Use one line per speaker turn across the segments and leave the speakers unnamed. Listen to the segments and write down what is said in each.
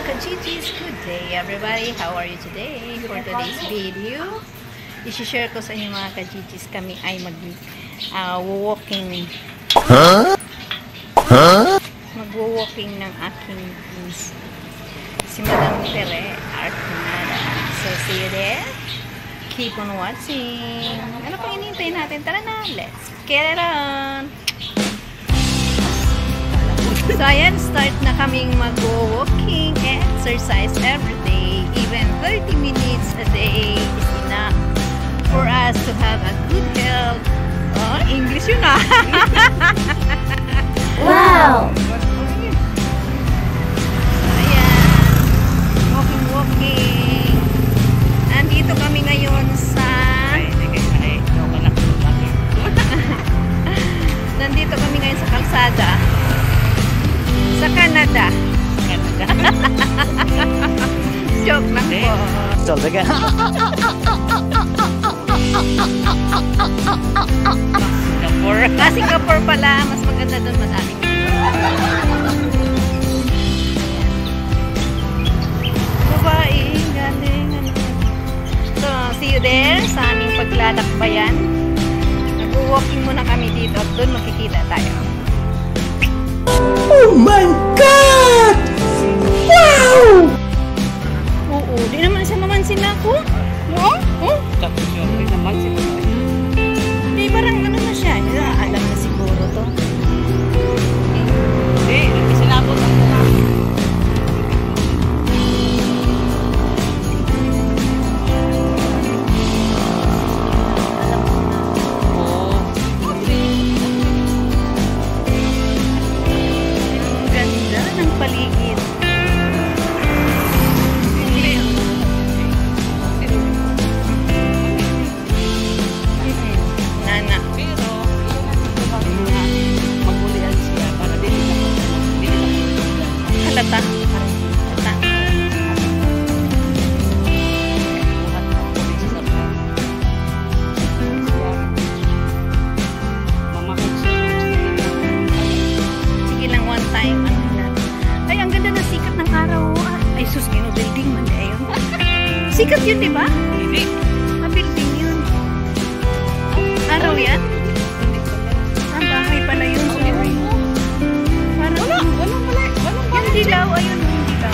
Kajijis, good day everybody. How are you today? For today's video, i-share ko sa inyo mga kajijis, kami ay mag-walking. Mag-walking ng aking si Madam Tere Arconada. So see you there. Keep on watching. Ano pang hinihintay natin? Tara na, let's get it on. So ayan, start na kaming mag-walking exercise every day. Even 30 minutes a day is enough for us to have a good health. Oh, English yun ah!
Wow!
Ayan, walking. Andito kami ngayon sa... Nandito kami ngayon sa kalsada. Sa Canada. Joke lang po.
Talaga.
Singapore pala. Mas maganda doon, madaming. Babae, galing. So, see you there sa aming paglalakbayan. Nag-walking muna kami dito at doon makikita tayo.
Oh my God! Wow!
Oo, di naman siya mamansin na ako. No? Oh? Di, parang ano na siya. Alam na siguro to.
Sinabot ang mula.
Paligid. Nana.
Pero, magulian siya para din
Halata. Sige lang, one time. Ay, ang ganda ng sikat ng araw. Ay, sus, building man. Ayun. Sikat yun, di ba?
Hindi.
Building yun. Araw yan? Bahay pala yun. Parang, yung dilaw, ayun, yung dilaw.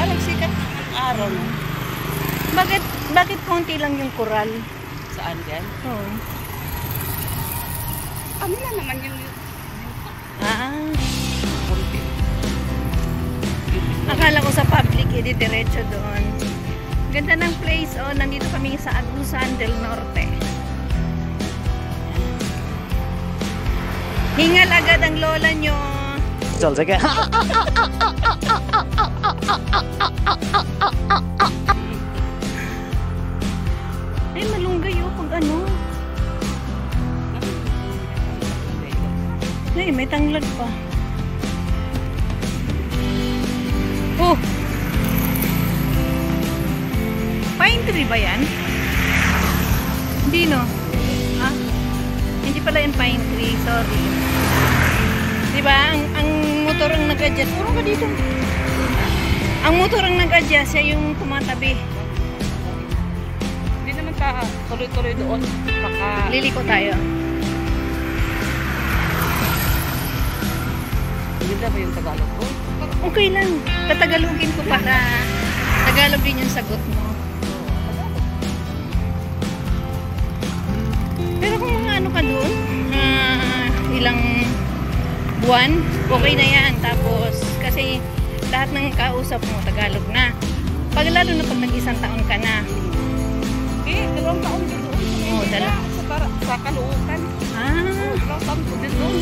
Parang sikat ng araw.
Bakit konti lang yung koral?
Saan yan?
Oo.
Ano na naman yung konti.
Akala ko sa public, edi diretso doon. Ganda ng place, oh. Nandito kami sa Agusan del Norte. Hingal agad ang lola nyo.
Talaga.
Ay, malunggay oh, pag ano. Ay, may tanglad pa. Oh! Pine tree ba yan? Hindi no? Ha? Hindi pala yung pine tree, sorry. Diba? Ang motor ang nag-adjust. Puro ka dito. Ang motor ang nag-adjust, siya yung tumatabi.
Hindi naman tuloy-tuloy doon.
Liliko tayo.
Ganda ba yung Tagalog ko?
Okay lang. Tatagalogin ko para Tagalog din yung sagot mo. Pero kung mga ano ka doon, ilang buwan, okay na yan. Tapos, kasi lahat ng kausap mo, Tagalog na. Pag lalo na pag nag-isang taon ka na.
Eh, 2 taon din doon.
Oo,
Sa Caloocan.
Ah,
2 taon ko din doon.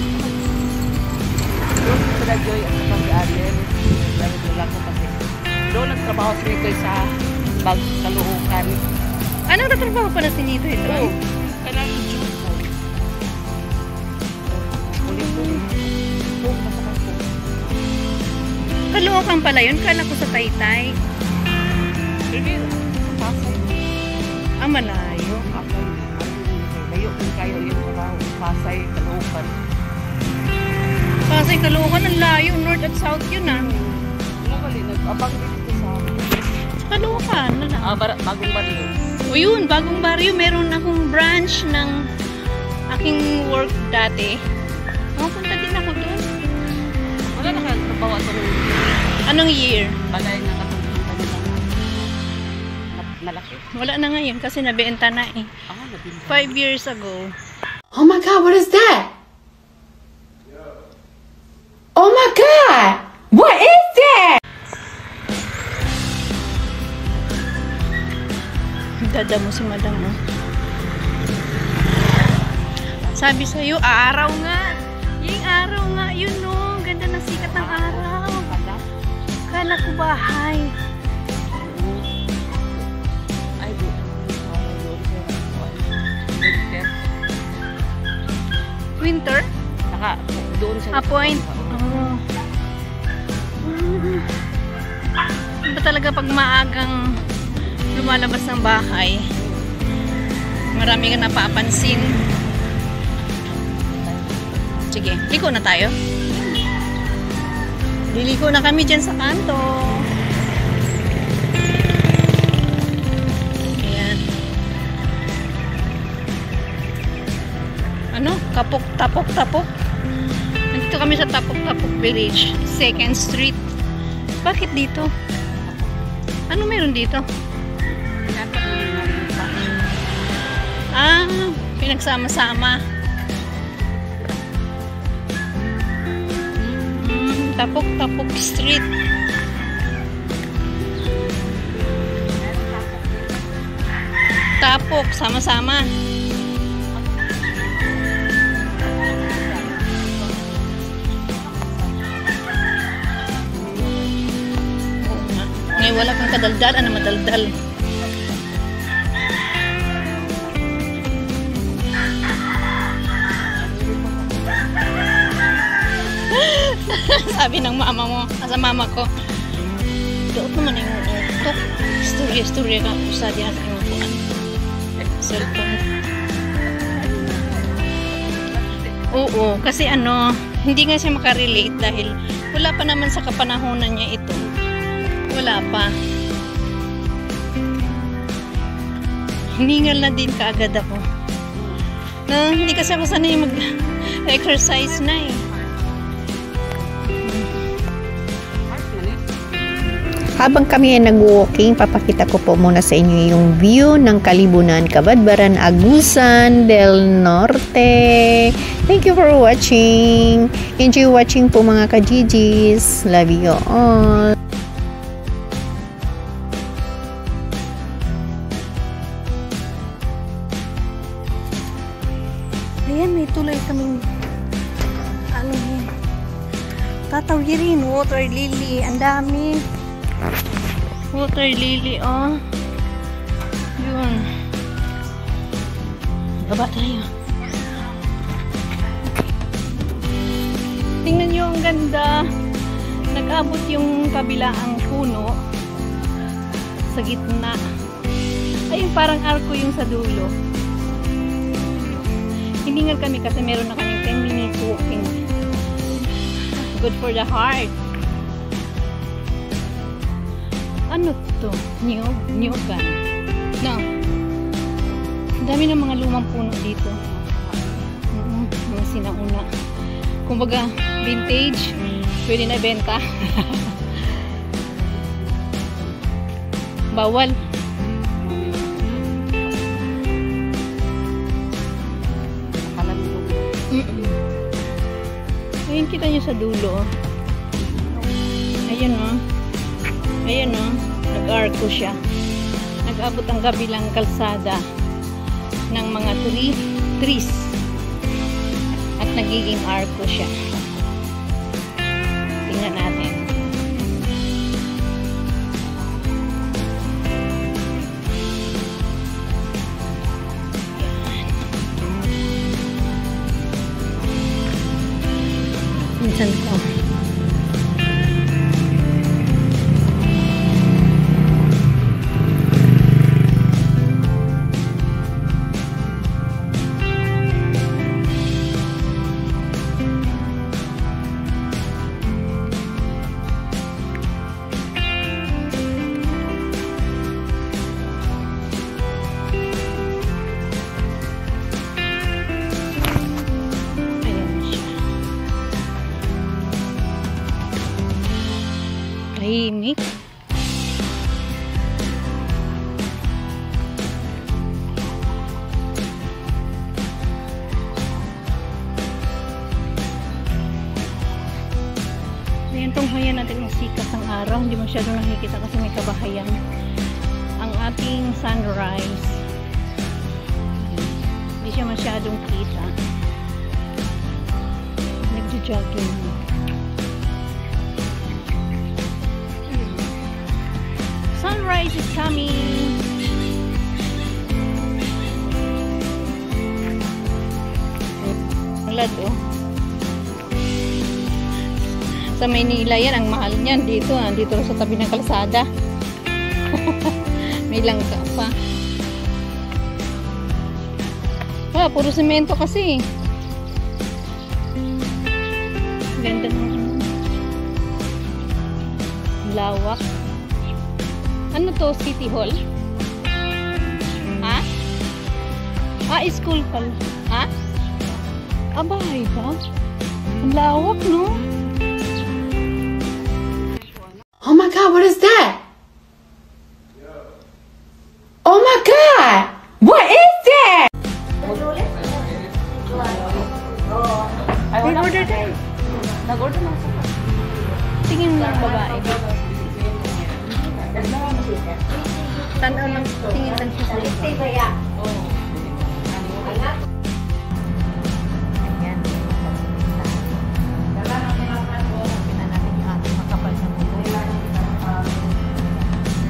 Doon sa Joy at sa Pag-Allen. Dahil lang ko kasi. Doon nagtrabaho si Nitoy sa Caloocan.
anong natrabaho pa na si Nito ito?
Oo. Kanang June po. Ulit-ulit. Oo, masakang po.
Caloocan pala yun. Kala ko sa Taytay.
Hindi, Pasay.
Ah, malayo.
Layo kung kayo yung trabaho. Pasay, Caloocan.
Pasay, Caloocan, ang layo. North at South yun ah.
Mabali. Abang dito sa...
Caloocan na lang.
Bagong baryo.
O yun, bagong baryo. Meron akong branch ng aking work dati. Punta din ako doon.
Wala na kaya trabaho ito ng
Anong year?
balay na katulungan nila. Malaki.
Wala na ngayon kasi nabenta na eh.
Nabinta.
5 years ago.
Oh my God, what is that? Oh my God, what is that?
Dada mo si madam mo. Sabi sa'yo, araw nga. Yung araw nga, yun no. Ganda ng sikat ng araw. Kala ko bahay.
Ay, doon.
Winter?
Saka, doon sa...
Point. Oh. Ba talaga pag maagang lumalabas ng bahay, marami ka napapansin. Sige, liko na tayo. Liliko na kami dyan sa kanto. Ayan. Ano? Tapok. Nandito kami sa Tapok Village, 2nd Street. Bakit dito? Ano meron dito? Pinagsama-sama. Tapok Street. Tapok, sama-sama. Ngayon wala kang kadaldal, ano madaldal. Sabi ng mama mo, sa mama ko, doon naman yung utok. Istorya ka sa diyan sa iyong kuhan. Cellphone. Oo, kasi hindi nga siya makarelate dahil wala pa naman sa kapanahonan niya ito. Wala pa. Hiningal na din kaagad ako. Hindi kasi ako sanay mag-exercise na eh.
Habang kami ay nag-walking, papakita ko po muna sa inyo yung view ng Kalibunan, Cabadbaran, Agusan del Norte. Thank you for watching. Enjoy watching po mga ka-GGs. Love you all.
Ayan, may tulay kaming tatawirin, water lily. Ang dami. Water lily, oh. Yun. Baba tayo. Tingnan nyo, ang ganda. Nag-abot yung kabilaang puno sa gitna. Ayun, parang arko yung sa dulo. Hiningal kami kasi meron na kaming 10 minutes walking. Good for the heart. Ano to? Niyog-niyogan. No. Ang dami ng mga lumang puno dito. Mga sinauna. Kumbaga, vintage. Pwede na benta. Bawal. Ayun, kita nyo sa dulo. Ayun, no? Ayan o, nag-arco siya. Nag-abot ang kabilang kalsada ng mga trees. At nagiging arco siya. Tingnan natin. Minsan ko. Tahimik. Ayan, tunghayan natin ang sikat ng araw. Hindi masyadong nakikita kasi may kabahayan. Ang ating sunrise. Hindi siya masyadong kita. Nagjo-jogging. Sunrise is coming. Malad, oh. Sa Maynila yan, ang mahal niyan. Dito sa tabi ng kalsada. May langka pa. Puro semento kasi. Ganda ng lawak. Ano to? City Hall? Ha? School pala. Ha? Bahay ba? Ang lawak, no?
Oh my god, what is that? Oh my god! What is that?
Nag-order din. Nag-order na sa
Tingin mo ng babae. Tanaw lang. Tingin lang siya sa ito. Ayan.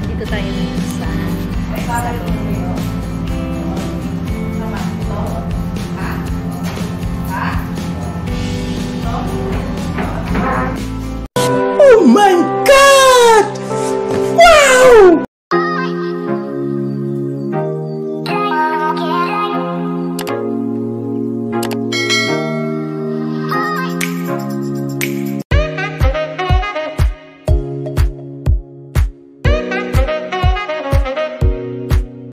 Dito tayo sa
Oh my